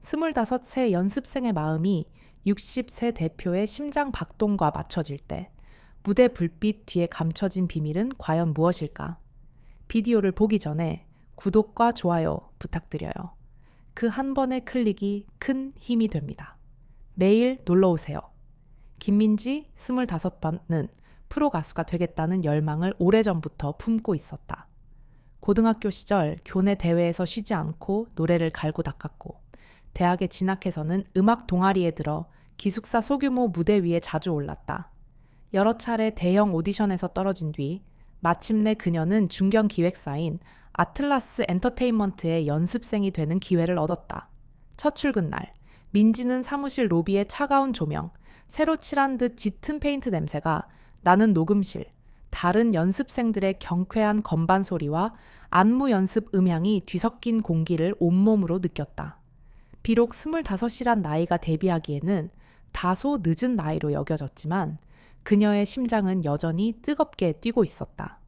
25세 연습생의 마음이 60세 대표의 심장 박동과 맞춰질 때 무대 불빛 뒤에 감춰진 비밀은 과연 무엇일까? 비디오를 보기 전에 구독과 좋아요 부탁드려요. 그 한 번의 클릭이 큰 힘이 됩니다. 매일 놀러오세요. 김민지 25번은 프로 가수가 되겠다는 열망을 오래전부터 품고 있었다. 고등학교 시절 교내 대회에서 쉬지 않고 노래를 갈고 닦았고, 대학에 진학해서는 음악 동아리에 들어 기숙사 소규모 무대 위에 자주 올랐다. 여러 차례 대형 오디션에서 떨어진 뒤 마침내 그녀는 중견 기획사인 아틀라스 엔터테인먼트의 연습생이 되는 기회를 얻었다. 첫 출근 날, 민지는 사무실 로비의 차가운 조명, 새로 칠한 듯 짙은 페인트 냄새가 나는 녹음실, 다른 연습생들의 경쾌한 건반 소리와 안무 연습 음향이 뒤섞인 공기를 온몸으로 느꼈다. 비록 25이란 나이가 데뷔하기에는 다소 늦은 나이로 여겨졌지만 그녀의 심장은 여전히 뜨겁게 뛰고 있었다.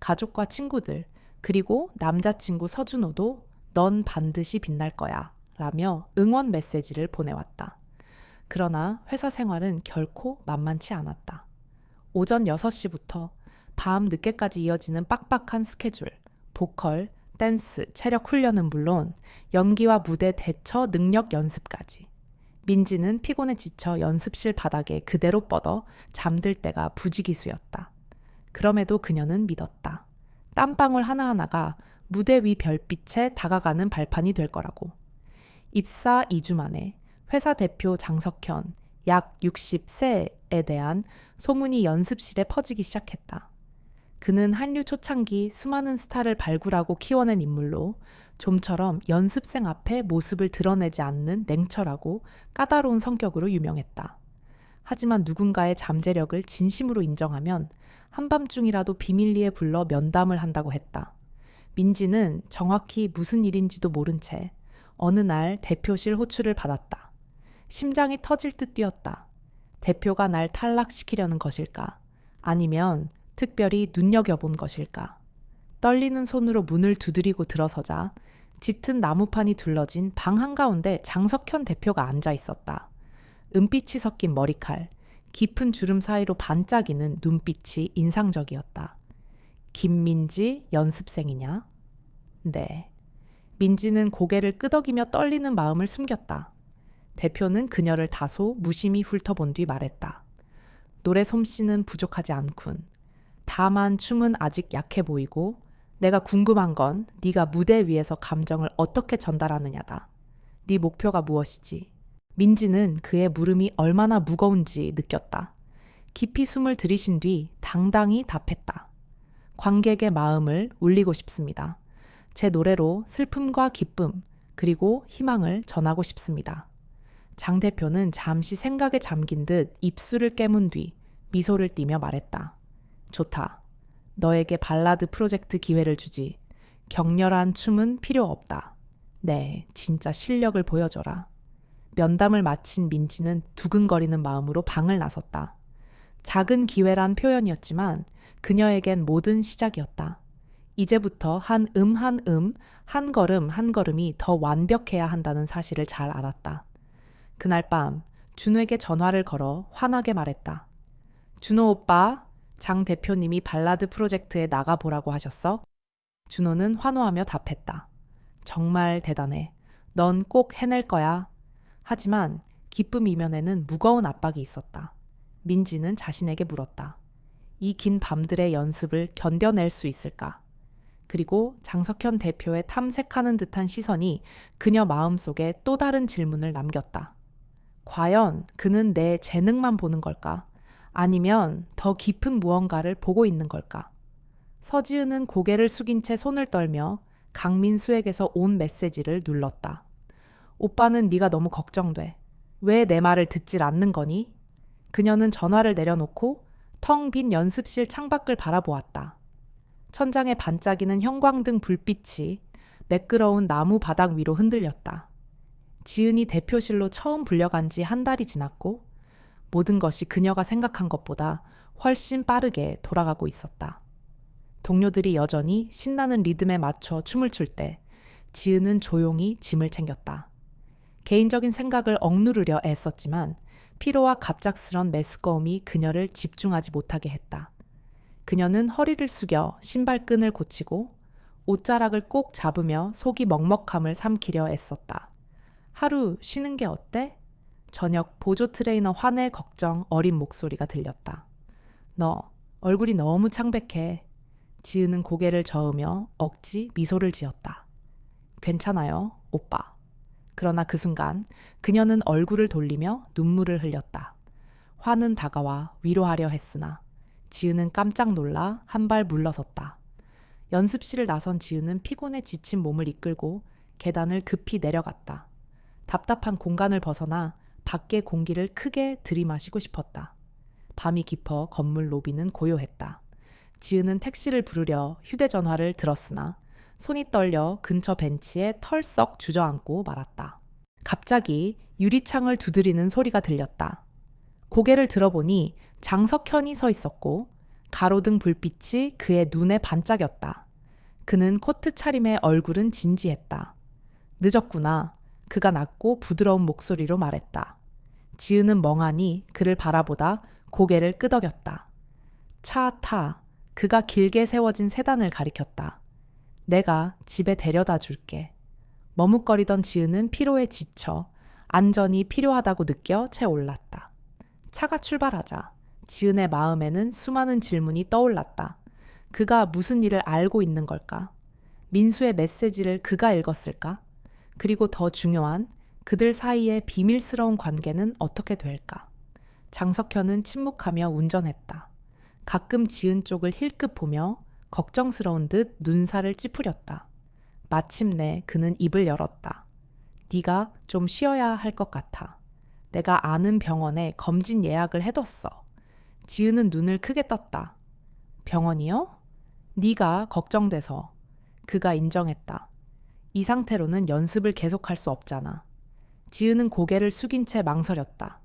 가족과 친구들, 그리고 남자친구 서준호도 넌 반드시 빛날 거야 라며 응원 메시지를 보내왔다. 그러나 회사 생활은 결코 만만치 않았다. 오전 6시부터 밤 늦게까지 이어지는 빡빡한 스케줄, 보컬, 댄스, 체력 훈련은 물론 연기와 무대 대처 능력 연습까지. 민지는 피곤에 지쳐 연습실 바닥에 그대로 뻗어 잠들 때가 부지기수였다. 그럼에도 그녀는 믿었다. 땀방울 하나하나가 무대 위 별빛에 다가가는 발판이 될 거라고. 입사 2주 만에 회사 대표 장석현, 약 60세에 대한 소문이 연습실에 퍼지기 시작했다. 그는 한류 초창기 수많은 스타를 발굴하고 키워낸 인물로 좀처럼 연습생 앞에 모습을 드러내지 않는 냉철하고 까다로운 성격으로 유명했다. 하지만 누군가의 잠재력을 진심으로 인정하면 한밤중이라도 비밀리에 불러 면담을 한다고 했다. 민지는 정확히 무슨 일인지도 모른 채 어느 날 대표실 호출을 받았다. 심장이 터질 듯 뛰었다. 대표가 날 탈락시키려는 것일까? 아니면 특별히 눈여겨본 것일까? 떨리는 손으로 문을 두드리고 들어서자 짙은 나무판이 둘러진 방 한가운데 장석현 대표가 앉아 있었다. 은빛이 섞인 머리칼, 깊은 주름 사이로 반짝이는 눈빛이 인상적이었다. 김민지 연습생이냐? 네. 민지는 고개를 끄덕이며 떨리는 마음을 숨겼다. 대표는 그녀를 다소 무심히 훑어본 뒤 말했다. 노래 솜씨는 부족하지 않군. 다만 춤은 아직 약해 보이고 내가 궁금한 건 네가 무대 위에서 감정을 어떻게 전달하느냐다. 네 목표가 무엇이지? 민지는 그의 물음이 얼마나 무거운지 느꼈다. 깊이 숨을 들이신 뒤 당당히 답했다. 관객의 마음을 울리고 싶습니다. 제 노래로 슬픔과 기쁨, 그리고 희망을 전하고 싶습니다. 장 대표는 잠시 생각에 잠긴 듯 입술을 깨문 뒤 미소를 띠며 말했다. 좋다. 너에게 발라드 프로젝트 기회를 주지. 격렬한 춤은 필요 없다. 네, 진짜 실력을 보여줘라. 면담을 마친 민지는 두근거리는 마음으로 방을 나섰다. 작은 기회란 표현이었지만 그녀에겐 모든 시작이었다. 이제부터 한 걸음 한 걸음이 더 완벽해야 한다는 사실을 잘 알았다. 그날 밤 준호에게 전화를 걸어 환하게 말했다. 준호 오빠, 장 대표님이 발라드 프로젝트에 나가보라고 하셨어? 준호는 환호하며 답했다. 정말 대단해. 넌 꼭 해낼 거야. 하지만 기쁨 이면에는 무거운 압박이 있었다. 민지는 자신에게 물었다. 이 긴 밤들의 연습을 견뎌낼 수 있을까? 그리고 장석현 대표의 탐색하는 듯한 시선이 그녀 마음속에 또 다른 질문을 남겼다. 과연 그는 내 재능만 보는 걸까? 아니면 더 깊은 무언가를 보고 있는 걸까? 서지은은 고개를 숙인 채 손을 떨며 강민수에게서 온 메시지를 눌렀다. 오빠는 네가 너무 걱정돼. 왜 내 말을 듣질 않는 거니? 그녀는 전화를 내려놓고 텅 빈 연습실 창밖을 바라보았다. 천장에 반짝이는 형광등 불빛이 매끄러운 나무 바닥 위로 흔들렸다. 지은이 대표실로 처음 불려간 지 한 달이 지났고 모든 것이 그녀가 생각한 것보다 훨씬 빠르게 돌아가고 있었다. 동료들이 여전히 신나는 리듬에 맞춰 춤을 출 때 지은은 조용히 짐을 챙겼다. 개인적인 생각을 억누르려 애썼지만 피로와 갑작스런 메스꺼움이 그녀를 집중하지 못하게 했다. 그녀는 허리를 숙여 신발끈을 고치고 옷자락을 꼭 잡으며 속이 먹먹함을 삼키려 애썼다. 하루 쉬는 게 어때? 저녁 보조 트레이너 화내 걱정 어린 목소리가 들렸다. 너 얼굴이 너무 창백해. 지은은 고개를 저으며 억지 미소를 지었다. 괜찮아요, 오빠. 그러나 그 순간 그녀는 얼굴을 돌리며 눈물을 흘렸다. 화는 다가와 위로하려 했으나 지은은 깜짝 놀라 한 발 물러섰다. 연습실을 나선 지은은 피곤에 지친 몸을 이끌고 계단을 급히 내려갔다. 답답한 공간을 벗어나 밖의 공기를 크게 들이마시고 싶었다. 밤이 깊어 건물 로비는 고요했다. 지은은 택시를 부르려 휴대전화를 들었으나 손이 떨려 근처 벤치에 털썩 주저앉고 말았다. 갑자기 유리창을 두드리는 소리가 들렸다. 고개를 들어보니 장석현이 서 있었고 가로등 불빛이 그의 눈에 반짝였다. 그는 코트 차림에 얼굴은 진지했다. 늦었구나. 그가 낮고 부드러운 목소리로 말했다. 지은은 멍하니 그를 바라보다 고개를 끄덕였다. 차 타. 그가 길게 세워진 세단을 가리켰다. 내가 집에 데려다 줄게. 머뭇거리던 지은은 피로에 지쳐 안전이 필요하다고 느껴 채 올랐다. 차가 출발하자 지은의 마음에는 수많은 질문이 떠올랐다. 그가 무슨 일을 알고 있는 걸까? 민수의 메시지를 그가 읽었을까? 그리고 더 중요한 그들 사이의 비밀스러운 관계는 어떻게 될까? 장석현은 침묵하며 운전했다. 가끔 지은 쪽을 힐끗 보며 걱정스러운 듯 눈살을 찌푸렸다. 마침내 그는 입을 열었다. 네가 좀 쉬어야 할 것 같아. 내가 아는 병원에 검진 예약을 해뒀어. 지은은 눈을 크게 떴다. 병원이요? 네가 걱정돼서. 그가 인정했다. 이 상태로는 연습을 계속할 수 없잖아. 지은은 고개를 숙인 채 망설였다.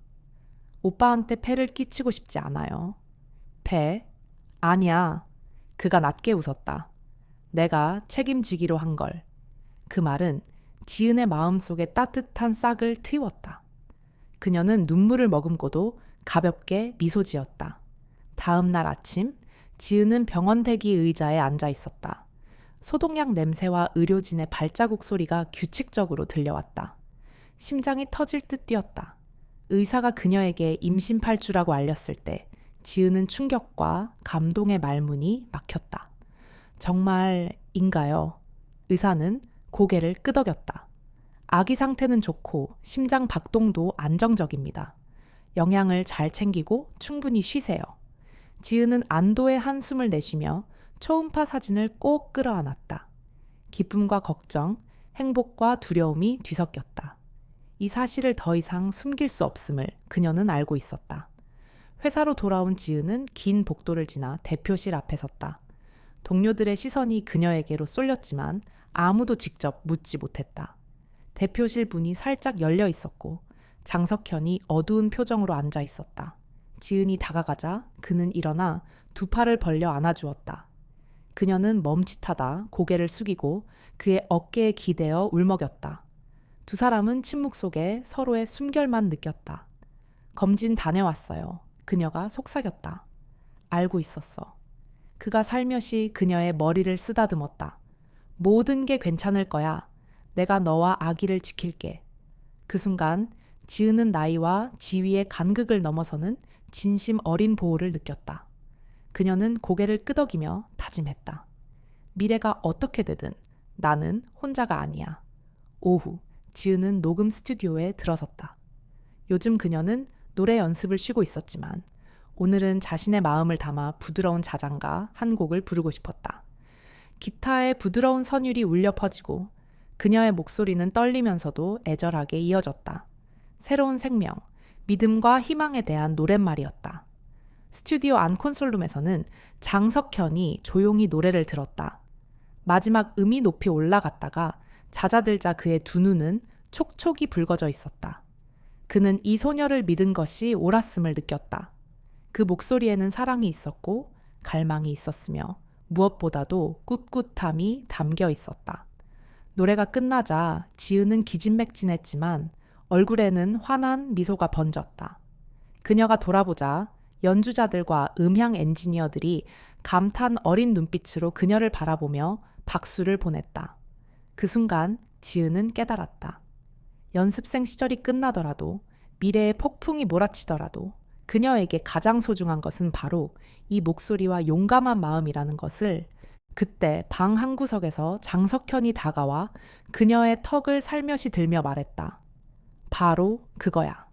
오빠한테 폐를 끼치고 싶지 않아요. 폐? 아니야. 그가 낮게 웃었다. 내가 책임지기로 한 걸. 그 말은 지은의 마음속에 따뜻한 싹을 틔웠다. 그녀는 눈물을 머금고도 가볍게 미소 지었다. 다음 날 아침, 지은은 병원 대기 의자에 앉아 있었다. 소독약 냄새와 의료진의 발자국 소리가 규칙적으로 들려왔다. 심장이 터질 듯 뛰었다. 의사가 그녀에게 임신팔주라고 알렸을 때 지은은 충격과 감동의 말문이 막혔다. 정말인가요? 의사는 고개를 끄덕였다. 아기 상태는 좋고 심장 박동도 안정적입니다. 영양을 잘 챙기고 충분히 쉬세요. 지은은 안도의 한숨을 내쉬며 초음파 사진을 꼭 끌어안았다. 기쁨과 걱정, 행복과 두려움이 뒤섞였다. 이 사실을 더 이상 숨길 수 없음을 그녀는 알고 있었다. 회사로 돌아온 지은은 긴 복도를 지나 대표실 앞에 섰다. 동료들의 시선이 그녀에게로 쏠렸지만 아무도 직접 묻지 못했다. 대표실 문이 살짝 열려 있었고 장석현이 어두운 표정으로 앉아 있었다. 지은이 다가가자 그는 일어나 두 팔을 벌려 안아주었다. 그녀는 멈칫하다 고개를 숙이고 그의 어깨에 기대어 울먹였다. 두 사람은 침묵 속에 서로의 숨결만 느꼈다. 검진 다녀왔어요. 그녀가 속삭였다. 알고 있었어. 그가 살며시 그녀의 머리를 쓰다듬었다. 모든 게 괜찮을 거야. 내가 너와 아기를 지킬게. 그 순간 지은은 나이와 지위의 간극을 넘어서는 진심 어린 보호를 느꼈다. 그녀는 고개를 끄덕이며 다짐했다. 미래가 어떻게 되든 나는 혼자가 아니야. 오후 지은은 녹음 스튜디오에 들어섰다. 요즘 그녀는 노래 연습을 쉬고 있었지만 오늘은 자신의 마음을 담아 부드러운 자장가 한 곡을 부르고 싶었다. 기타의 부드러운 선율이 울려 퍼지고 그녀의 목소리는 떨리면서도 애절하게 이어졌다. 새로운 생명, 믿음과 희망에 대한 노랫말이었다. 스튜디오 안 콘솔룸에서는 장석현이 조용히 노래를 들었다. 마지막 음이 높이 올라갔다가 잦아들자 그의 두 눈은 촉촉이 붉어져 있었다. 그는 이 소녀를 믿은 것이 옳았음을 느꼈다. 그 목소리에는 사랑이 있었고 갈망이 있었으며 무엇보다도 꿋꿋함이 담겨 있었다. 노래가 끝나자 지은은 기진맥진했지만 얼굴에는 환한 미소가 번졌다. 그녀가 돌아보자 연주자들과 음향 엔지니어들이 감탄 어린 눈빛으로 그녀를 바라보며 박수를 보냈다. 그 순간 지은은 깨달았다. 연습생 시절이 끝나더라도 미래의 폭풍이 몰아치더라도 그녀에게 가장 소중한 것은 바로 이 목소리와 용감한 마음이라는 것을 그때 방 한구석에서 장석현이 다가와 그녀의 턱을 살며시 들며 말했다. 바로 그거야.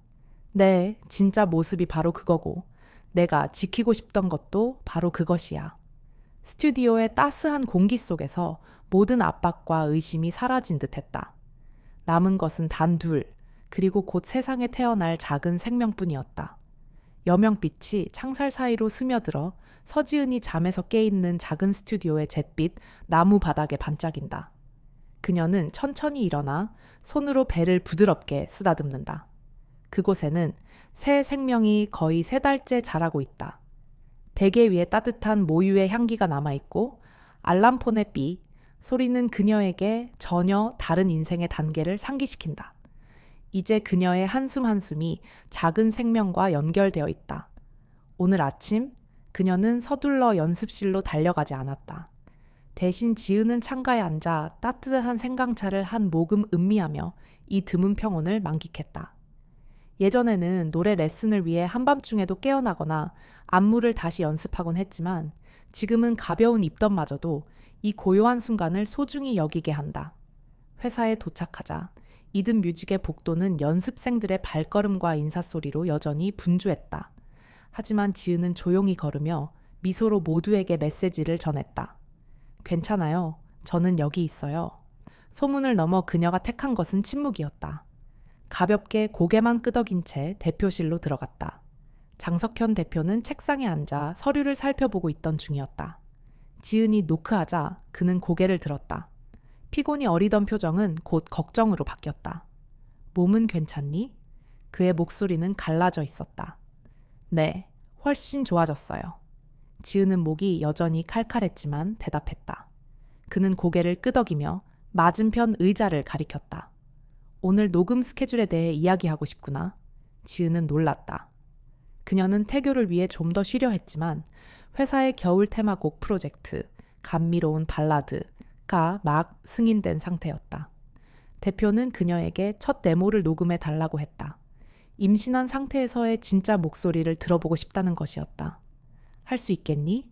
내 진짜 모습이 바로 그거고 내가 지키고 싶던 것도 바로 그것이야. 스튜디오의 따스한 공기 속에서 모든 압박과 의심이 사라진 듯했다. 남은 것은 단 둘, 그리고 곧 세상에 태어날 작은 생명뿐이었다. 여명빛이 창살 사이로 스며들어 서지은이 잠에서 깨있는 작은 스튜디오의 잿빛 나무 바닥에 반짝인다. 그녀는 천천히 일어나 손으로 배를 부드럽게 쓰다듬는다. 그곳에는 새 생명이 거의 3달째 자라고 있다. 베개 위에 따뜻한 모유의 향기가 남아있고 알람폰의 삐 소리는 그녀에게 전혀 다른 인생의 단계를 상기시킨다. 이제 그녀의 한숨 한숨이 작은 생명과 연결되어 있다. 오늘 아침 그녀는 서둘러 연습실로 달려가지 않았다. 대신 지은은 창가에 앉아 따뜻한 생강차를 한 모금 음미하며 이 드문 평온을 만끽했다. 예전에는 노래 레슨을 위해 한밤중에도 깨어나거나 안무를 다시 연습하곤 했지만 지금은 가벼운 입덧마저도 이 고요한 순간을 소중히 여기게 한다. 회사에 도착하자 이든 뮤직의 복도는 연습생들의 발걸음과 인사소리로 여전히 분주했다. 하지만 지은은 조용히 걸으며 미소로 모두에게 메시지를 전했다. 괜찮아요. 저는 여기 있어요. 소문을 넘어 그녀가 택한 것은 침묵이었다. 가볍게 고개만 끄덕인 채 대표실로 들어갔다. 장석현 대표는 책상에 앉아 서류를 살펴보고 있던 중이었다. 지은이 노크하자 그는 고개를 들었다. 피곤이 어리던 표정은 곧 걱정으로 바뀌었다. 몸은 괜찮니? 그의 목소리는 갈라져 있었다. 네, 훨씬 좋아졌어요. 지은은 목이 여전히 칼칼했지만 대답했다. 그는 고개를 끄덕이며 맞은편 의자를 가리켰다. 오늘 녹음 스케줄에 대해 이야기하고 싶구나. 지은은 놀랐다. 그녀는 태교를 위해 좀 더 쉬려 했지만 회사의 겨울 테마곡 프로젝트, 감미로운 발라드가 막 승인된 상태였다. 대표는 그녀에게 첫 데모를 녹음해 달라고 했다. 임신한 상태에서의 진짜 목소리를 들어보고 싶다는 것이었다. 할 수 있겠니?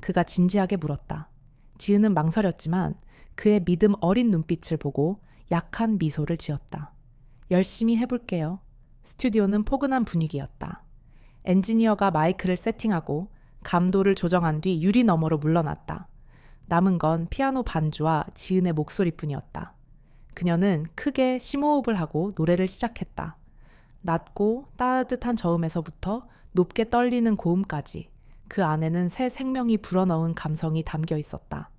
그가 진지하게 물었다. 지은은 망설였지만 그의 믿음 어린 눈빛을 보고 약한 미소를 지었다. 열심히 해볼게요. 스튜디오는 포근한 분위기였다. 엔지니어가 마이크를 세팅하고 감도를 조정한 뒤 유리 너머로 물러났다. 남은 건 피아노 반주와 지은의 목소리뿐이었다. 그녀는 크게 심호흡을 하고 노래를 시작했다. 낮고 따뜻한 저음에서부터 높게 떨리는 고음까지 그 안에는 새 생명이 불어넣은 감성이 담겨 있었다.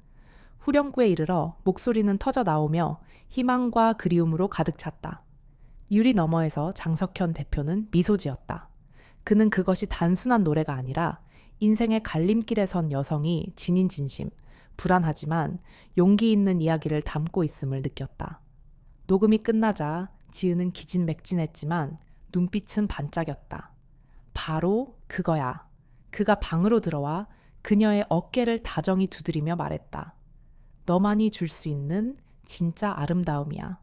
후렴구에 이르러 목소리는 터져 나오며 희망과 그리움으로 가득 찼다. 유리 너머에서 장석현 대표는 미소 지었다. 그는 그것이 단순한 노래가 아니라 인생의 갈림길에 선 여성이 진인 진심, 불안하지만 용기 있는 이야기를 담고 있음을 느꼈다. 녹음이 끝나자 지은은 기진맥진했지만 눈빛은 반짝였다. 바로 그거야. 그가 방으로 들어와 그녀의 어깨를 다정히 두드리며 말했다. 너만이 줄 수 있는 진짜 아름다움이야.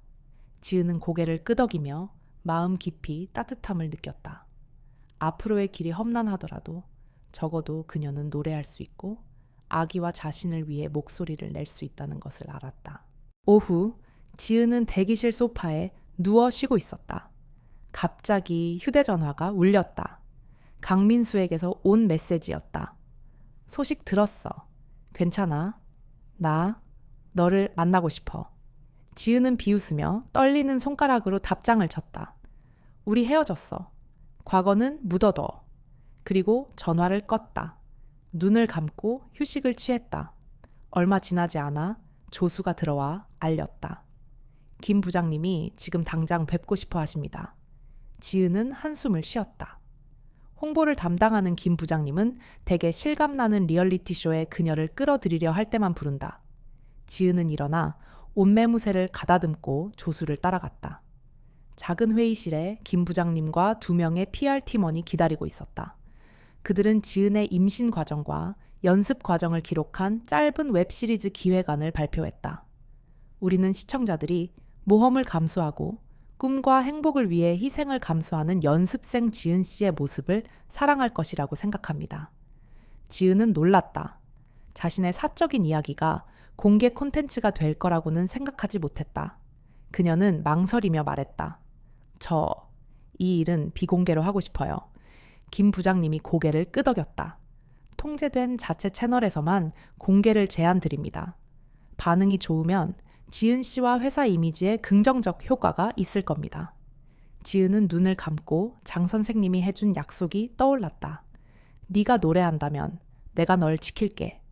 지은은 고개를 끄덕이며 마음 깊이 따뜻함을 느꼈다. 앞으로의 길이 험난하더라도 적어도 그녀는 노래할 수 있고 아기와 자신을 위해 목소리를 낼 수 있다는 것을 알았다. 오후 지은은 대기실 소파에 누워 쉬고 있었다. 갑자기 휴대전화가 울렸다. 강민수에게서 온 메시지였다. 소식 들었어. 괜찮아. 나 너를 만나고 싶어. 지은은 비웃으며 떨리는 손가락으로 답장을 쳤다. 우리 헤어졌어. 과거는 묻어둬. 그리고 전화를 껐다. 눈을 감고 휴식을 취했다. 얼마 지나지 않아 조수가 들어와 알렸다. 김 부장님이 지금 당장 뵙고 싶어 하십니다. 지은은 한숨을 쉬었다. 홍보를 담당하는 김 부장님은 대개 실감나는 리얼리티쇼에 그녀를 끌어들이려 할 때만 부른다. 지은은 일어나 옷매무새를 가다듬고 조수를 따라갔다. 작은 회의실에 김 부장님과 2명의 PR 팀원이 기다리고 있었다. 그들은 지은의 임신 과정과 연습 과정을 기록한 짧은 웹시리즈 기획안을 발표했다. 우리는 시청자들이 모험을 감수하고 꿈과 행복을 위해 희생을 감수하는 연습생 지은 씨의 모습을 사랑할 것이라고 생각합니다. 지은은 놀랐다. 자신의 사적인 이야기가 공개 콘텐츠가 될 거라고는 생각하지 못했다. 그녀는 망설이며 말했다. 이 일은 비공개로 하고 싶어요. 김 부장님이 고개를 끄덕였다. 통제된 자체 채널에서만 공개를 제안드립니다. 반응이 좋으면 지은 씨와 회사 이미지에 긍정적 효과가 있을 겁니다. 지은은 눈을 감고 장 선생님이 해준 약속이 떠올랐다. 네가 노래한다면 내가 널 지킬게.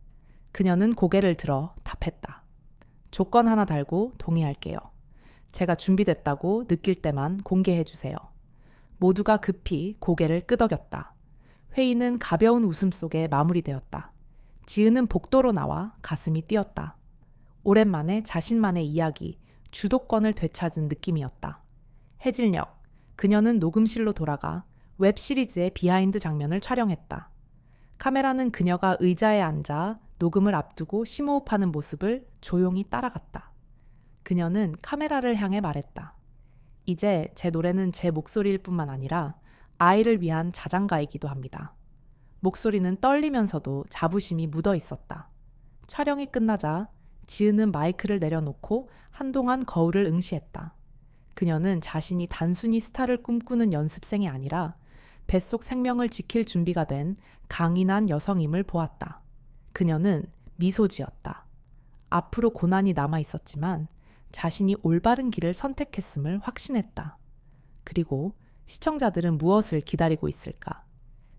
그녀는 고개를 들어 답했다. 조건 하나 달고 동의할게요. 제가 준비됐다고 느낄 때만 공개해주세요. 모두가 급히 고개를 끄덕였다. 회의는 가벼운 웃음 속에 마무리되었다. 지은은 복도로 나와 가슴이 뛰었다. 오랜만에 자신만의 이야기, 주도권을 되찾은 느낌이었다. 해질녘, 그녀는 녹음실로 돌아가 웹시리즈의 비하인드 장면을 촬영했다. 카메라는 그녀가 의자에 앉아 녹음을 앞두고 심호흡하는 모습을 조용히 따라갔다. 그녀는 카메라를 향해 말했다. 이제 제 노래는 제 목소리일 뿐만 아니라 아이를 위한 자장가이기도 합니다. 목소리는 떨리면서도 자부심이 묻어 있었다. 촬영이 끝나자 지은은 마이크를 내려놓고 한동안 거울을 응시했다. 그녀는 자신이 단순히 스타를 꿈꾸는 연습생이 아니라 뱃속 생명을 지킬 준비가 된 강인한 여성임을 보았다. 그녀는 미소 지었다. 앞으로 고난이 남아 있었지만 자신이 올바른 길을 선택했음을 확신했다. 그리고 시청자들은 무엇을 기다리고 있을까?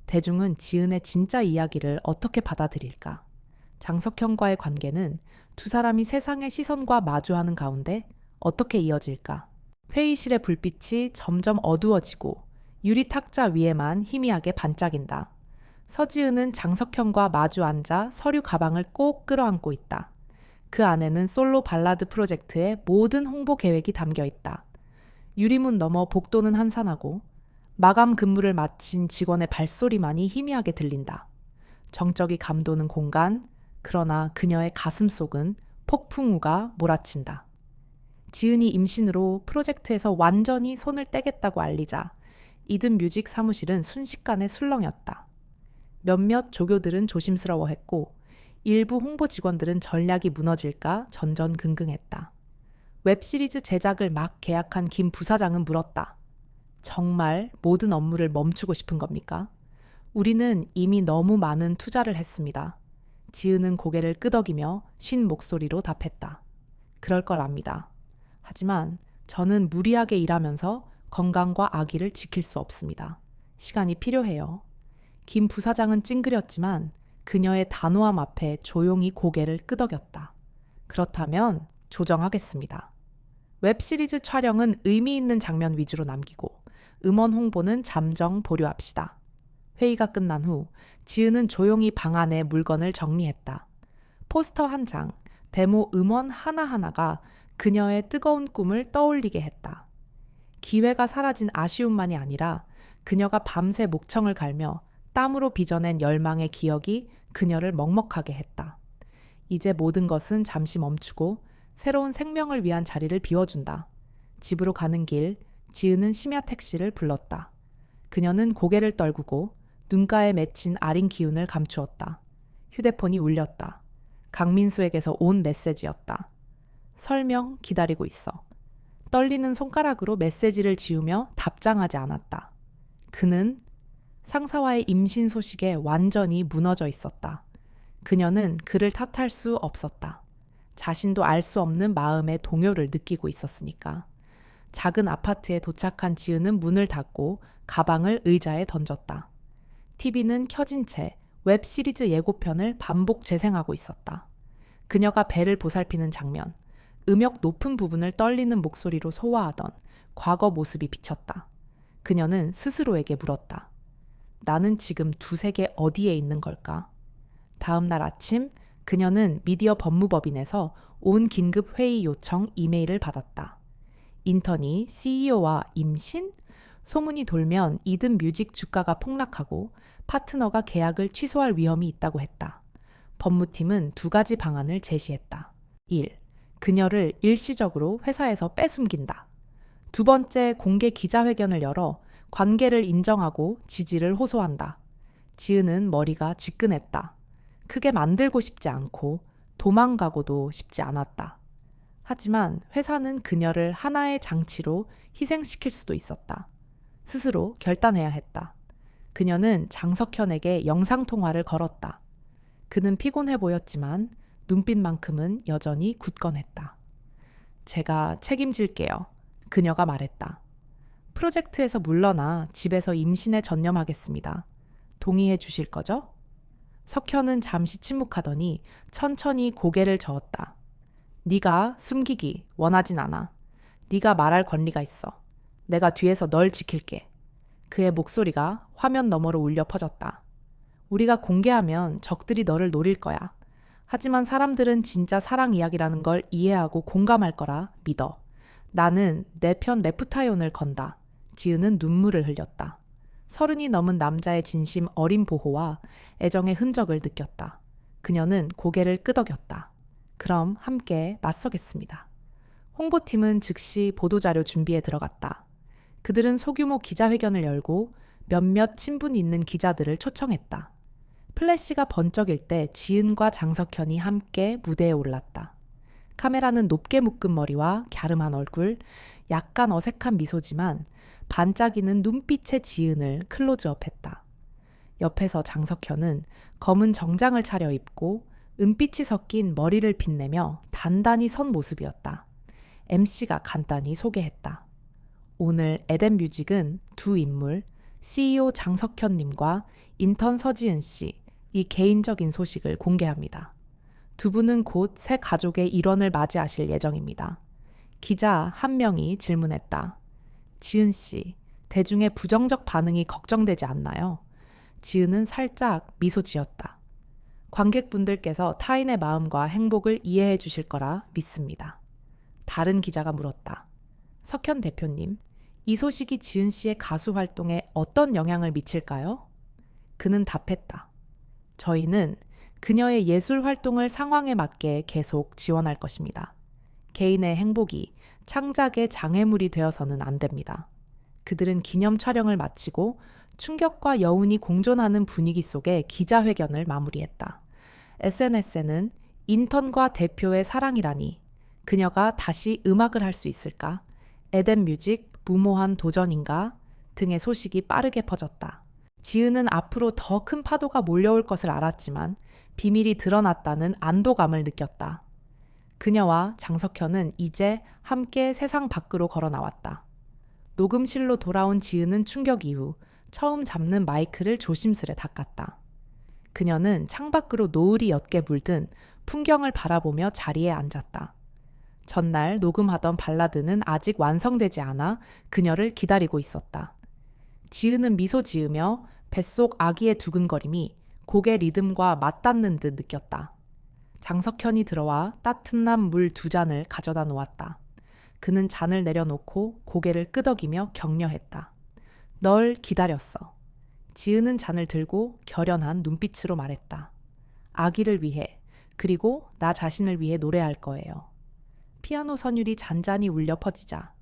대중은 지은의 진짜 이야기를 어떻게 받아들일까? 장석형과의 관계는 두 사람이 세상의 시선과 마주하는 가운데 어떻게 이어질까? 회의실의 불빛이 점점 어두워지고 유리 탁자 위에만 희미하게 반짝인다. 서지은은 장석형과 마주 앉아 서류 가방을 꼭 끌어안고 있다. 그 안에는 솔로 발라드 프로젝트의 모든 홍보 계획이 담겨 있다. 유리문 너머 복도는 한산하고 마감 근무를 마친 직원의 발소리만이 희미하게 들린다. 정적이 감도는 공간, 그러나 그녀의 가슴 속은 폭풍우가 몰아친다. 지은이 임신으로 프로젝트에서 완전히 손을 떼겠다고 알리자 이든 뮤직 사무실은 순식간에 술렁였다. 몇몇 조교들은 조심스러워했고 일부 홍보 직원들은 전략이 무너질까 전전긍긍했다. 웹시리즈 제작을 막 계약한 김 부사장은 물었다. 정말 모든 업무를 멈추고 싶은 겁니까? 우리는 이미 너무 많은 투자를 했습니다. 지은은 고개를 끄덕이며 쉰 목소리로 답했다. 그럴 걸 압니다. 하지만 저는 무리하게 일하면서 건강과 아기를 지킬 수 없습니다. 시간이 필요해요. 김 부사장은 찡그렸지만 그녀의 단호함 앞에 조용히 고개를 끄덕였다. 그렇다면 조정하겠습니다. 웹시리즈 촬영은 의미 있는 장면 위주로 남기고 음원 홍보는 잠정 보류합시다. 회의가 끝난 후 지은은 조용히 방 안에 물건을 정리했다. 포스터 한 장, 데모 음원 하나하나가 그녀의 뜨거운 꿈을 떠올리게 했다. 기회가 사라진 아쉬움만이 아니라 그녀가 밤새 목청을 갈며 땀으로 빚어낸 열망의 기억이 그녀를 먹먹하게 했다. 이제 모든 것은 잠시 멈추고 새로운 생명을 위한 자리를 비워준다. 집으로 가는 길, 지은은 심야 택시를 불렀다. 그녀는 고개를 떨구고 눈가에 맺힌 아린 기운을 감추었다. 휴대폰이 울렸다. 강민수에게서 온 메시지였다. 설명 기다리고 있어. 떨리는 손가락으로 메시지를 지우며 답장하지 않았다. 그는 상사와의 임신 소식에 완전히 무너져 있었다. 그녀는 그를 탓할 수 없었다. 자신도 알 수 없는 마음의 동요를 느끼고 있었으니까. 작은 아파트에 도착한 지은은 문을 닫고 가방을 의자에 던졌다. TV는 켜진 채 웹시리즈 예고편을 반복 재생하고 있었다. 그녀가 배를 보살피는 장면, 음역 높은 부분을 떨리는 목소리로 소화하던 과거 모습이 비쳤다. 그녀는 스스로에게 물었다. 나는 지금 두세 개 어디에 있는 걸까? 다음 날 아침 그녀는 미디어 법무법인에서 온 긴급 회의 요청 이메일을 받았다. 인턴이 CEO와 임신? 소문이 돌면 이든 뮤직 주가가 폭락하고 파트너가 계약을 취소할 위험이 있다고 했다. 법무팀은 두 가지 방안을 제시했다. 1. 그녀를 일시적으로 회사에서 빼숨긴다. 두 번째, 공개 기자회견을 열어 관계를 인정하고 지지를 호소한다. 지은은 머리가 지끈했다. 크게 만들고 싶지 않고 도망가고도 싶지 않았다. 하지만 회사는 그녀를 하나의 장치로 희생시킬 수도 있었다. 스스로 결단해야 했다. 그녀는 장석현에게 영상통화를 걸었다. 그는 피곤해 보였지만 눈빛만큼은 여전히 굳건했다. 제가 책임질게요. 그녀가 말했다. 프로젝트에서 물러나 집에서 임신에 전념하겠습니다. 동의해 주실 거죠? 석현은 잠시 침묵하더니 천천히 고개를 저었다. 네가 숨기기 원하진 않아. 네가 말할 권리가 있어. 내가 뒤에서 널 지킬게. 그의 목소리가 화면 너머로 울려 퍼졌다. 우리가 공개하면 적들이 너를 노릴 거야. 하지만 사람들은 진짜 사랑 이야기라는 걸 이해하고 공감할 거라 믿어. 나는 내 편 레프타이온을 건다. 지은은 눈물을 흘렸다. 30이 넘은 남자의 진심 어린 보호와 애정의 흔적을 느꼈다. 그녀는 고개를 끄덕였다. 그럼 함께 맞서겠습니다. 홍보팀은 즉시 보도자료 준비에 들어갔다. 그들은 소규모 기자회견을 열고 몇몇 친분 있는 기자들을 초청했다. 플래시가 번쩍일 때 지은과 장석현이 함께 무대에 올랐다. 카메라는 높게 묶은 머리와 갸름한 얼굴, 약간 어색한 미소지만 반짝이는 눈빛의 지은을 클로즈업했다. 옆에서 장석현은 검은 정장을 차려입고 은빛이 섞인 머리를 빛내며 단단히 선 모습이었다. MC가 간단히 소개했다. 오늘 에덴 뮤직은 두 인물, CEO 장석현님과 인턴 서지은 씨, 이 개인적인 소식을 공개합니다. 두 분은 곧 새 가족의 일원을 맞이하실 예정입니다. 기자 한 명이 질문했다. 지은 씨, 대중의 부정적 반응이 걱정되지 않나요? 지은은 살짝 미소 지었다. 관객분들께서 타인의 마음과 행복을 이해해 주실 거라 믿습니다. 다른 기자가 물었다. 석현 대표님, 이 소식이 지은 씨의 가수 활동에 어떤 영향을 미칠까요? 그는 답했다. 저희는 그녀의 예술 활동을 상황에 맞게 계속 지원할 것입니다. 개인의 행복이 창작의 장애물이 되어서는 안 됩니다. 그들은 기념 촬영을 마치고 충격과 여운이 공존하는 분위기 속에 기자회견을 마무리했다. SNS에는 인턴과 대표의 사랑이라니, 그녀가 다시 음악을 할 수 있을까? 에덴 뮤직 무모한 도전인가? 등의 소식이 빠르게 퍼졌다. 지은은 앞으로 더 큰 파도가 몰려올 것을 알았지만 비밀이 드러났다는 안도감을 느꼈다. 그녀와 장석현은 이제 함께 세상 밖으로 걸어 나왔다. 녹음실로 돌아온 지은은 충격 이후 처음 잡는 마이크를 조심스레 닦았다. 그녀는 창밖으로 노을이 옅게 물든 풍경을 바라보며 자리에 앉았다. 전날 녹음하던 발라드는 아직 완성되지 않아 그녀를 기다리고 있었다. 지은은 미소 지으며 뱃속 아기의 두근거림이 곡의 리듬과 맞닿는 듯 느꼈다. 장석현이 들어와 따뜻한 물 2잔을 가져다 놓았다. 그는 잔을 내려놓고 고개를 끄덕이며 격려했다. 널 기다렸어. 지은은 잔을 들고 결연한 눈빛으로 말했다. 아기를 위해, 그리고 나 자신을 위해 노래할 거예요. 피아노 선율이 잔잔히 울려 퍼지자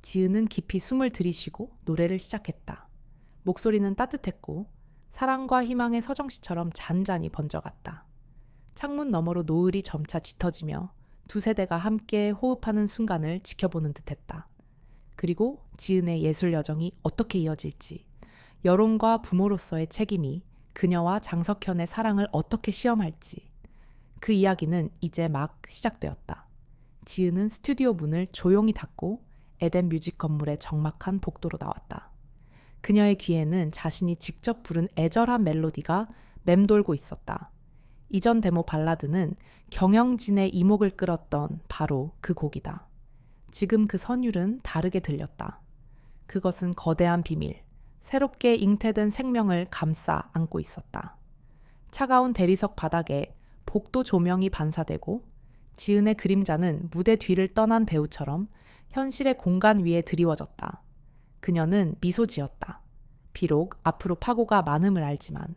지은은 깊이 숨을 들이쉬고 노래를 시작했다. 목소리는 따뜻했고 사랑과 희망의 서정시처럼 잔잔히 번져갔다. 창문 너머로 노을이 점차 짙어지며 두 세대가 함께 호흡하는 순간을 지켜보는 듯했다. 그리고 지은의 예술 여정이 어떻게 이어질지, 여론과 부모로서의 책임이 그녀와 장석현의 사랑을 어떻게 시험할지, 그 이야기는 이제 막 시작되었다. 지은은 스튜디오 문을 조용히 닫고 에덴 뮤직 건물의 적막한 복도로 나왔다. 그녀의 귀에는 자신이 직접 부른 애절한 멜로디가 맴돌고 있었다. 이전 데모 발라드는 경영진의 이목을 끌었던 바로 그 곡이다. 지금 그 선율은 다르게 들렸다. 그것은 거대한 비밀, 새롭게 잉태된 생명을 감싸 안고 있었다. 차가운 대리석 바닥에 복도 조명이 반사되고 지은의 그림자는 무대 뒤를 떠난 배우처럼 현실의 공간 위에 드리워졌다. 그녀는 미소 지었다. 비록 앞으로 파고가 많음을 알지만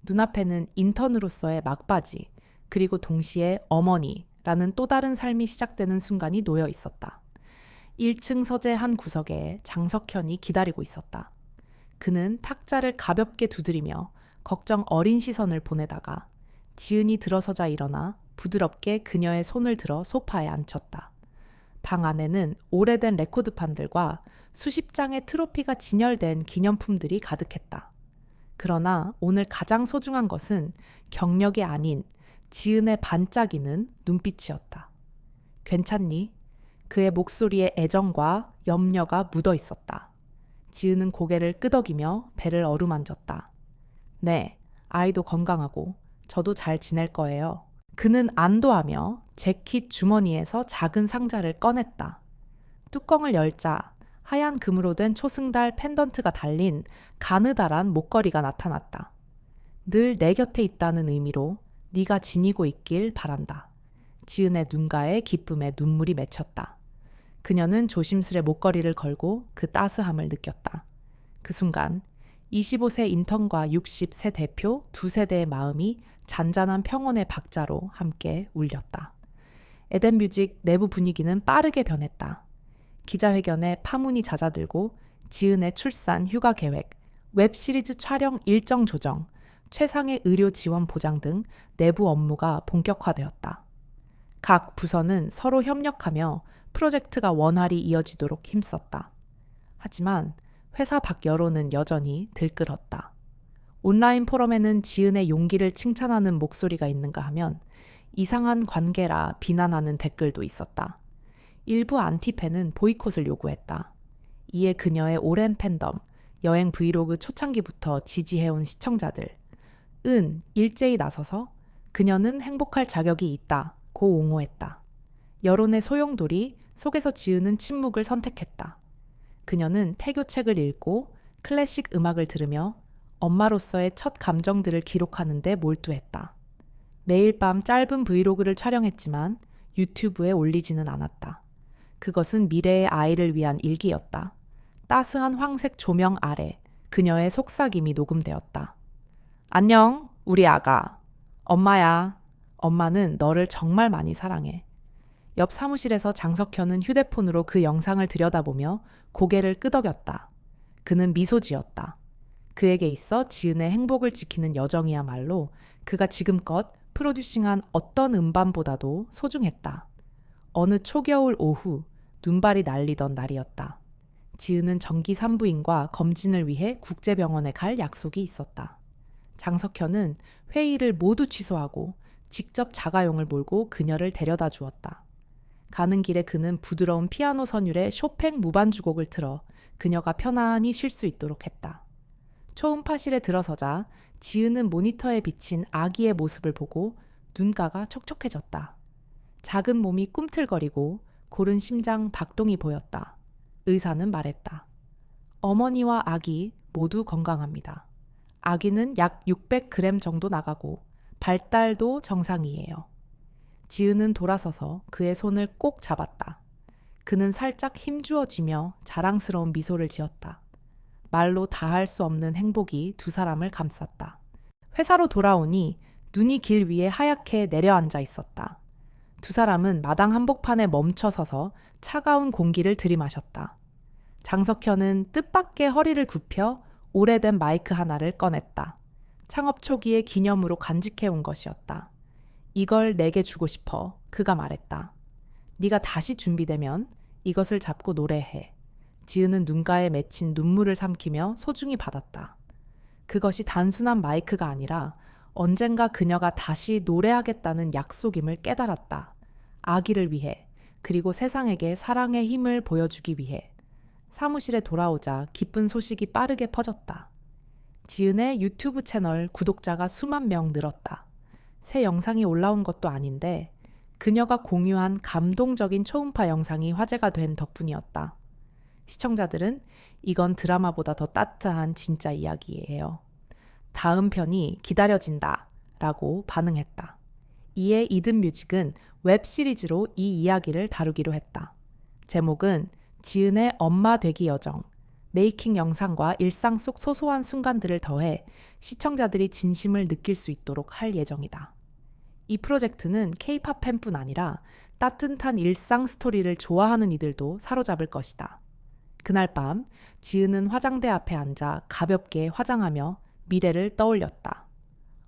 눈앞에는 인턴으로서의 막바지, 그리고 동시에 어머니라는 또 다른 삶이 시작되는 순간이 놓여 있었다. 1층 서재 한 구석에 장석현이 기다리고 있었다. 그는 탁자를 가볍게 두드리며 걱정 어린 시선을 보내다가 지은이 들어서자 일어나 부드럽게 그녀의 손을 들어 소파에 앉혔다. 방 안에는 오래된 레코드판들과 수십 장의 트로피가 진열된 기념품들이 가득했다. 그러나 오늘 가장 소중한 것은 경력이 아닌 지은의 반짝이는 눈빛이었다. 괜찮니? 그의 목소리에 애정과 염려가 묻어 있었다. 지은은 고개를 끄덕이며 배를 어루만졌다. 네, 아이도 건강하고 저도 잘 지낼 거예요. 그는 안도하며 재킷 주머니에서 작은 상자를 꺼냈다. 뚜껑을 열자 하얀 금으로 된 초승달 펜던트가 달린 가느다란 목걸이가 나타났다. 늘 내 곁에 있다는 의미로 네가 지니고 있길 바란다. 지은의 눈가에 기쁨의 눈물이 맺혔다. 그녀는 조심스레 목걸이를 걸고 그 따스함을 느꼈다. 그 순간 25세 인턴과 60세 대표 두 세대의 마음이 잔잔한 평온의 박자로 함께 울렸다. 에덴뮤직 내부 분위기는 빠르게 변했다. 기자회견에 파문이 잦아들고 지은의 출산 휴가 계획, 웹시리즈 촬영 일정 조정, 최상의 의료 지원 보장 등 내부 업무가 본격화되었다. 각 부서는 서로 협력하며 프로젝트가 원활히 이어지도록 힘썼다. 하지만 회사 밖 여론은 여전히 들끓었다. 온라인 포럼에는 지은의 용기를 칭찬하는 목소리가 있는가 하면 이상한 관계라 비난하는 댓글도 있었다. 일부 안티팬은 보이콧을 요구했다. 이에 그녀의 오랜 팬덤, 여행 브이로그 초창기부터 지지해온 시청자들은 일제히 나서서 그녀는 행복할 자격이 있다고 옹호했다. 여론의 소용돌이 속에서 지은은 침묵을 선택했다. 그녀는 태교책을 읽고 클래식 음악을 들으며 엄마로서의 첫 감정들을 기록하는 데 몰두했다. 매일 밤 짧은 브이로그를 촬영했지만 유튜브에 올리지는 않았다. 그것은 미래의 아이를 위한 일기였다. 따스한 황색 조명 아래 그녀의 속삭임이 녹음되었다. 안녕, 우리 아가. 엄마야. 엄마는 너를 정말 많이 사랑해. 옆 사무실에서 장석현은 휴대폰으로 그 영상을 들여다보며 고개를 끄덕였다. 그는 미소 지었다. 그에게 있어 지은의 행복을 지키는 여정이야말로 그가 지금껏 프로듀싱한 어떤 음반보다도 소중했다. 어느 초겨울 오후 눈발이 날리던 날이었다. 지은은 정기 산부인과 검진을 위해 국제병원에 갈 약속이 있었다. 장석현은 회의를 모두 취소하고 직접 자가용을 몰고 그녀를 데려다 주었다. 가는 길에 그는 부드러운 피아노 선율의 쇼팽 무반주곡을 틀어 그녀가 편안히 쉴 수 있도록 했다. 초음파실에 들어서자 지은은 모니터에 비친 아기의 모습을 보고 눈가가 촉촉해졌다. 작은 몸이 꿈틀거리고 고른 심장 박동이 보였다. 의사는 말했다. 어머니와 아기 모두 건강합니다. 아기는 약 600g 정도 나가고 발달도 정상이에요. 지은은 돌아서서 그의 손을 꼭 잡았다. 그는 살짝 힘주어지며 자랑스러운 미소를 지었다. 말로 다할 수 없는 행복이 두 사람을 감쌌다. 회사로 돌아오니 눈이 길 위에 하얗게 내려앉아 있었다. 두 사람은 마당 한복판에 멈춰서서 차가운 공기를 들이마셨다. 장석현은 뜻밖의 허리를 굽혀 오래된 마이크 하나를 꺼냈다. 창업 초기의 기념으로 간직해온 것이었다. 이걸 내게 주고 싶어. 그가 말했다. 네가 다시 준비되면 이것을 잡고 노래해. 지은은 눈가에 맺힌 눈물을 삼키며 소중히 받았다. 그것이 단순한 마이크가 아니라 언젠가 그녀가 다시 노래하겠다는 약속임을 깨달았다. 아기를 위해, 그리고 세상에게 사랑의 힘을 보여주기 위해. 사무실에 돌아오자 기쁜 소식이 빠르게 퍼졌다. 지은의 유튜브 채널 구독자가 수만 명 늘었다. 새 영상이 올라온 것도 아닌데 그녀가 공유한 감동적인 초음파 영상이 화제가 된 덕분이었다. 시청자들은 이건 드라마보다 더 따뜻한 진짜 이야기예요. 다음 편이 기다려진다 라고 반응했다. 이에 이든뮤직은 웹시리즈로 이 이야기를 다루기로 했다. 제목은 지은의 엄마 되기 여정, 메이킹 영상과 일상 속 소소한 순간들을 더해 시청자들이 진심을 느낄 수 있도록 할 예정이다. 이 프로젝트는 K-팝 팬뿐 아니라 따뜻한 일상 스토리를 좋아하는 이들도 사로잡을 것이다. 그날 밤 지은은 화장대 앞에 앉아 가볍게 화장하며 미래를 떠올렸다.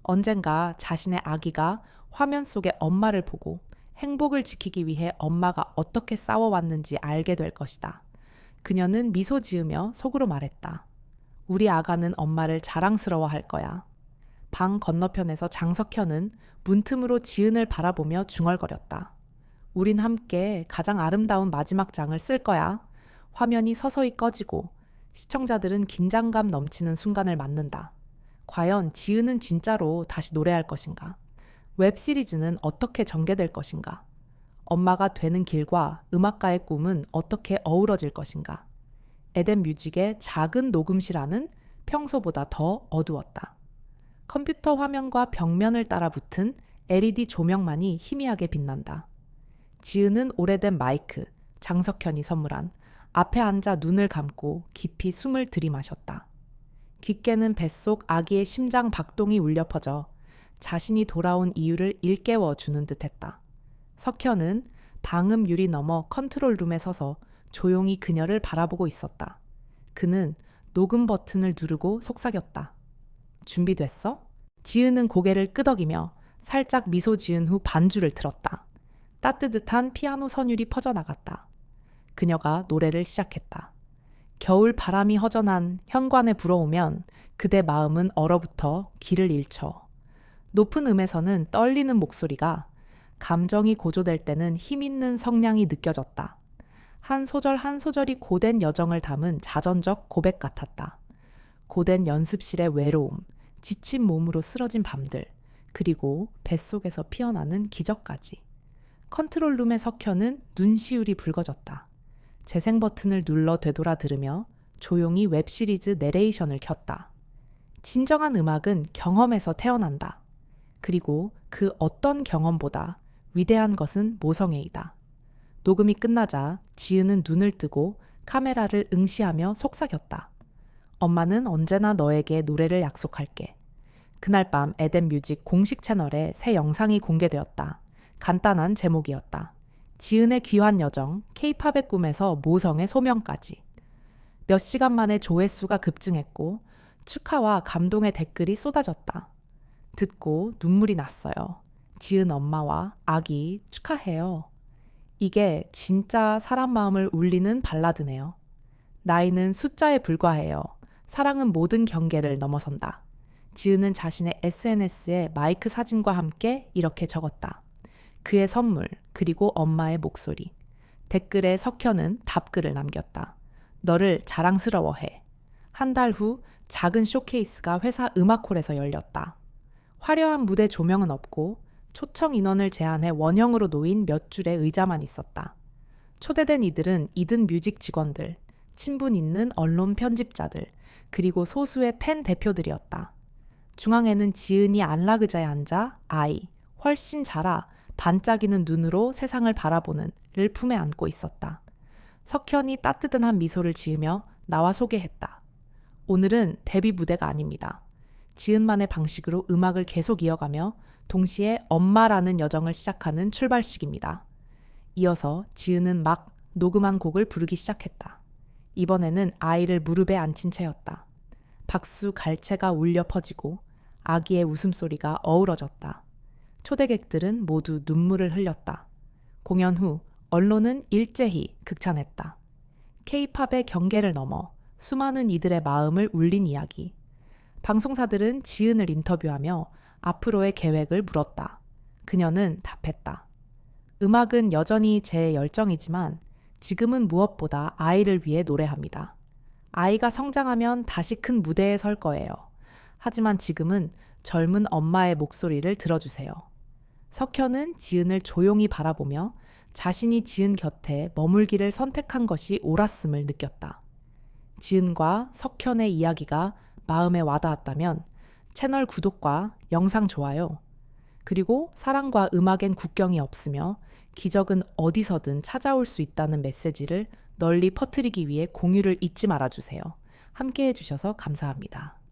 언젠가 자신의 아기가 화면 속의 엄마를 보고 행복을 지키기 위해 엄마가 어떻게 싸워왔는지 알게 될 것이다. 그녀는 미소 지으며 속으로 말했다. 우리 아가는 엄마를 자랑스러워할 거야. 방 건너편에서 장석현은 문틈으로 지은을 바라보며 중얼거렸다. 우린 함께 가장 아름다운 마지막 장을 쓸 거야. 화면이 서서히 꺼지고 시청자들은 긴장감 넘치는 순간을 맞는다. 과연 지은은 진짜로 다시 노래할 것인가? 웹시리즈는 어떻게 전개될 것인가? 엄마가 되는 길과 음악가의 꿈은 어떻게 어우러질 것인가? 에덴 뮤직의 작은 녹음실 안은 평소보다 더 어두웠다. 컴퓨터 화면과 벽면을 따라 붙은 LED 조명만이 희미하게 빛난다. 지은은 오래된 마이크, 장석현이 선물한 앞에 앉아 눈을 감고 깊이 숨을 들이마셨다. 귓게는 뱃속 아기의 심장 박동이 울려 퍼져 자신이 돌아온 이유를 일깨워 주는 듯했다. 석현은 방음 유리 너머 컨트롤룸에 서서 조용히 그녀를 바라보고 있었다. 그는 녹음 버튼을 누르고 속삭였다. 준비됐어? 지은은 고개를 끄덕이며 살짝 미소 지은 후 반주를 틀었다. 따뜻한 피아노 선율이 퍼져나갔다. 그녀가 노래를 시작했다. 겨울 바람이 허전한 현관에 불어오면 그대 마음은 얼어붙어 길을 잃죠. 높은 음에서는 떨리는 목소리가, 감정이 고조될 때는 힘있는 성량이 느껴졌다. 한 소절 한 소절이 고된 여정을 담은 자전적 고백 같았다. 고된 연습실의 외로움, 지친 몸으로 쓰러진 밤들, 그리고 뱃속에서 피어나는 기적까지. 컨트롤룸의 석현은 눈시울이 붉어졌다. 재생 버튼을 눌러 되돌아 들으며 조용히 웹시리즈 내레이션을 켰다. 진정한 음악은 경험에서 태어난다. 그리고 그 어떤 경험보다 위대한 것은 모성애이다. 녹음이 끝나자 지은은 눈을 뜨고 카메라를 응시하며 속삭였다. 엄마는 언제나 너에게 노래를 약속할게. 그날 밤 에덴 뮤직 공식 채널에 새 영상이 공개되었다. 간단한 제목이었다. 지은의 귀환 여정, K-팝의 꿈에서 모성의 소명까지. 몇 시간 만에 조회수가 급증했고 축하와 감동의 댓글이 쏟아졌다. 듣고 눈물이 났어요. 지은 엄마와 아기 축하해요. 이게 진짜 사람 마음을 울리는 발라드네요. 나이는 숫자에 불과해요. 사랑은 모든 경계를 넘어선다. 지은은 자신의 SNS에 마이크 사진과 함께 이렇게 적었다. 그의 선물, 그리고 엄마의 목소리. 댓글에 석현은 답글을 남겼다. 너를 자랑스러워해. 한 달 후 작은 쇼케이스가 회사 음악홀에서 열렸다. 화려한 무대 조명은 없고 초청 인원을 제한해 원형으로 놓인 몇 줄의 의자만 있었다. 초대된 이들은 이든 뮤직 직원들, 친분 있는 언론 편집자들, 그리고 소수의 팬 대표들이었다. 중앙에는 지은이 안락의자에 앉아 아이, 훨씬 자라 반짝이는 눈으로 세상을 바라보는 를 품에 안고 있었다. 석현이 따뜻한 미소를 지으며 나와 소개했다. 오늘은 데뷔 무대가 아닙니다. 지은만의 방식으로 음악을 계속 이어가며 동시에 엄마라는 여정을 시작하는 출발식입니다. 이어서 지은은 막 녹음한 곡을 부르기 시작했다. 이번에는 아이를 무릎에 앉힌 채였다. 박수 갈채가 울려 퍼지고 아기의 웃음소리가 어우러졌다. 초대객들은 모두 눈물을 흘렸다. 공연 후 언론은 일제히 극찬했다. K-팝의 경계를 넘어 수많은 이들의 마음을 울린 이야기. 방송사들은 지은을 인터뷰하며 앞으로의 계획을 물었다. 그녀는 답했다. 음악은 여전히 제 열정이지만 지금은 무엇보다 아이를 위해 노래합니다. 아이가 성장하면 다시 큰 무대에 설 거예요. 하지만 지금은 젊은 엄마의 목소리를 들어주세요. 석현은 지은을 조용히 바라보며 자신이 지은 곁에 머물기를 선택한 것이 옳았음을 느꼈다. 지은과 석현의 이야기가 마음에 와닿았다면 채널 구독과 영상 좋아요, 그리고 사랑과 음악엔 국경이 없으며 기적은 어디서든 찾아올 수 있다는 메시지를 널리 퍼뜨리기 위해 공유를 잊지 말아주세요. 함께 해주셔서 감사합니다.